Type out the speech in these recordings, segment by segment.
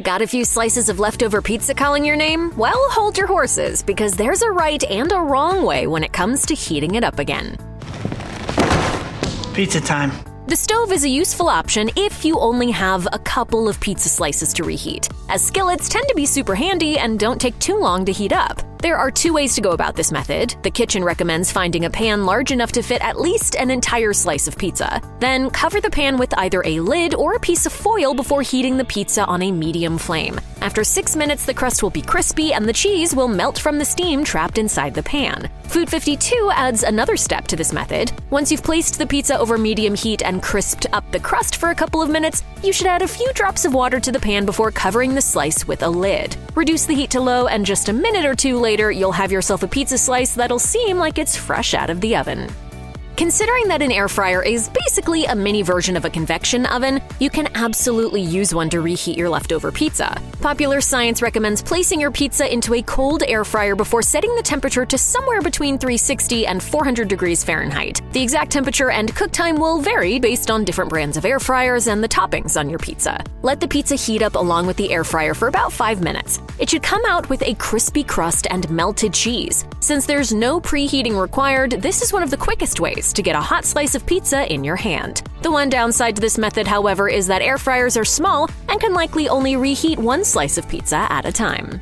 Got a few slices of leftover pizza calling your name? Well, hold your horses, because there's a right and a wrong way when it comes to heating it up again. Pizza time. The stove is a useful option if you only have a couple of pizza slices to reheat, as skillets tend to be super handy and don't take too long to heat up. There are two ways to go about this method. The kitchen recommends finding a pan large enough to fit at least an entire slice of pizza. Then cover the pan with either a lid or a piece of foil before heating the pizza on a medium flame. After 6 minutes, the crust will be crispy and the cheese will melt from the steam trapped inside the pan. Food 52 adds another step to this method. Once you've placed the pizza over medium heat and crisped up the crust for a couple of minutes, you should add a few drops of water to the pan before covering the slice with a lid. Reduce the heat to low, and just a minute or two later, you'll have yourself a pizza slice that'll seem like it's fresh out of the oven. Considering that an air fryer is basically a mini version of a convection oven, you can absolutely use one to reheat your leftover pizza. Popular Science recommends placing your pizza into a cold air fryer before setting the temperature to somewhere between 360 and 400 degrees Fahrenheit. The exact temperature and cook time will vary based on different brands of air fryers and the toppings on your pizza. Let the pizza heat up along with the air fryer for about 5 minutes. It should come out with a crispy crust and melted cheese. Since there's no preheating required, this is one of the quickest ways to get a hot slice of pizza in your hand. The one downside to this method, however, is that air fryers are small and can likely only reheat one slice of pizza at a time.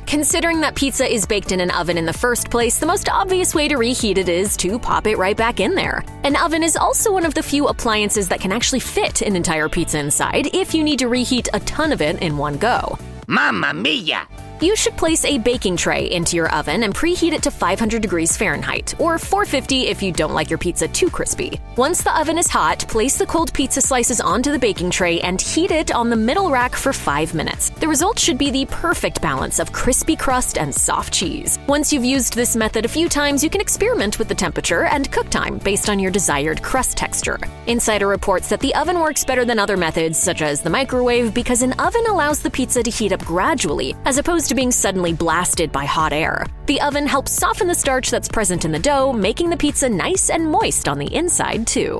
Considering that pizza is baked in an oven in the first place, the most obvious way to reheat it is to pop it right back in there. An oven is also one of the few appliances that can actually fit an entire pizza inside if you need to reheat a ton of it in one go. Mamma mia! You should place a baking tray into your oven and preheat it to 500 degrees Fahrenheit, or 450 if you don't like your pizza too crispy. Once the oven is hot, place the cold pizza slices onto the baking tray and heat it on the middle rack for 5 minutes. The result should be the perfect balance of crispy crust and soft cheese. Once you've used this method a few times, you can experiment with the temperature and cook time based on your desired crust texture. Insider reports that the oven works better than other methods, such as the microwave, because an oven allows the pizza to heat up gradually, as opposed to being suddenly blasted by hot air. The oven helps soften the starch that's present in the dough, making the pizza nice and moist on the inside, too.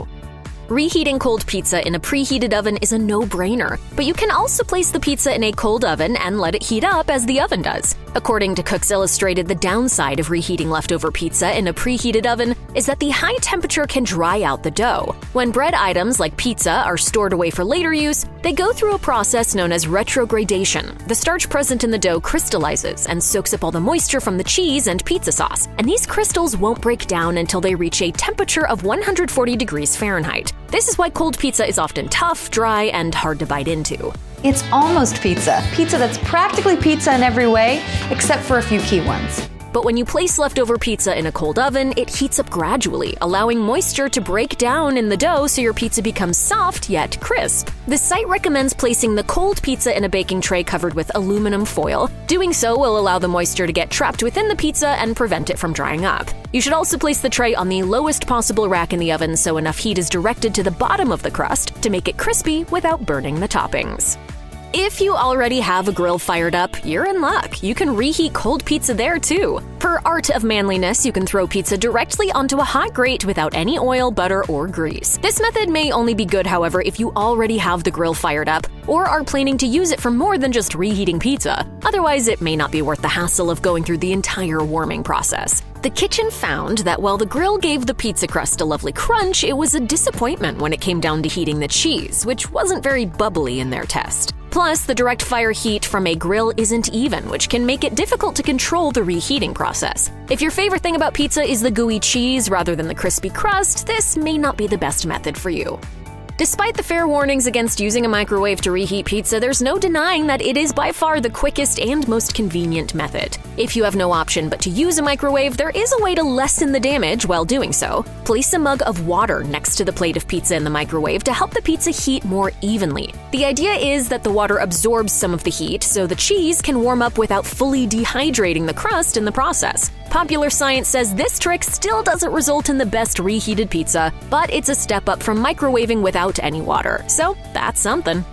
Reheating cold pizza in a preheated oven is a no-brainer, but you can also place the pizza in a cold oven and let it heat up as the oven does. According to Cooks Illustrated, the downside of reheating leftover pizza in a preheated oven is that the high temperature can dry out the dough. When bread items like pizza are stored away for later use, they go through a process known as retrogradation. The starch present in the dough crystallizes and soaks up all the moisture from the cheese and pizza sauce, and these crystals won't break down until they reach a temperature of 140 degrees Fahrenheit. This is why cold pizza is often tough, dry, and hard to bite into. It's almost pizza. Pizza that's practically pizza in every way, except for a few key ones. But when you place leftover pizza in a cold oven, it heats up gradually, allowing moisture to break down in the dough so your pizza becomes soft yet crisp. The site recommends placing the cold pizza in a baking tray covered with aluminum foil. Doing so will allow the moisture to get trapped within the pizza and prevent it from drying up. You should also place the tray on the lowest possible rack in the oven so enough heat is directed to the bottom of the crust to make it crispy without burning the toppings. If you already have a grill fired up, you're in luck. You can reheat cold pizza there too. Per Art of Manliness, you can throw pizza directly onto a hot grate without any oil, butter, or grease. This method may only be good, however, if you already have the grill fired up or are planning to use it for more than just reheating pizza. Otherwise, it may not be worth the hassle of going through the entire warming process. The kitchen found that while the grill gave the pizza crust a lovely crunch, it was a disappointment when it came down to heating the cheese, which wasn't very bubbly in their test. Plus, the direct fire heat from a grill isn't even, which can make it difficult to control the reheating process. If your favorite thing about pizza is the gooey cheese rather than the crispy crust, this may not be the best method for you. Despite the fair warnings against using a microwave to reheat pizza, there's no denying that it is by far the quickest and most convenient method. If you have no option but to use a microwave, there is a way to lessen the damage while doing so. Place a mug of water next to the plate of pizza in the microwave to help the pizza heat more evenly. The idea is that the water absorbs some of the heat, so the cheese can warm up without fully dehydrating the crust in the process. Popular Science says this trick still doesn't result in the best reheated pizza, but it's a step up from microwaving without any water, so that's something.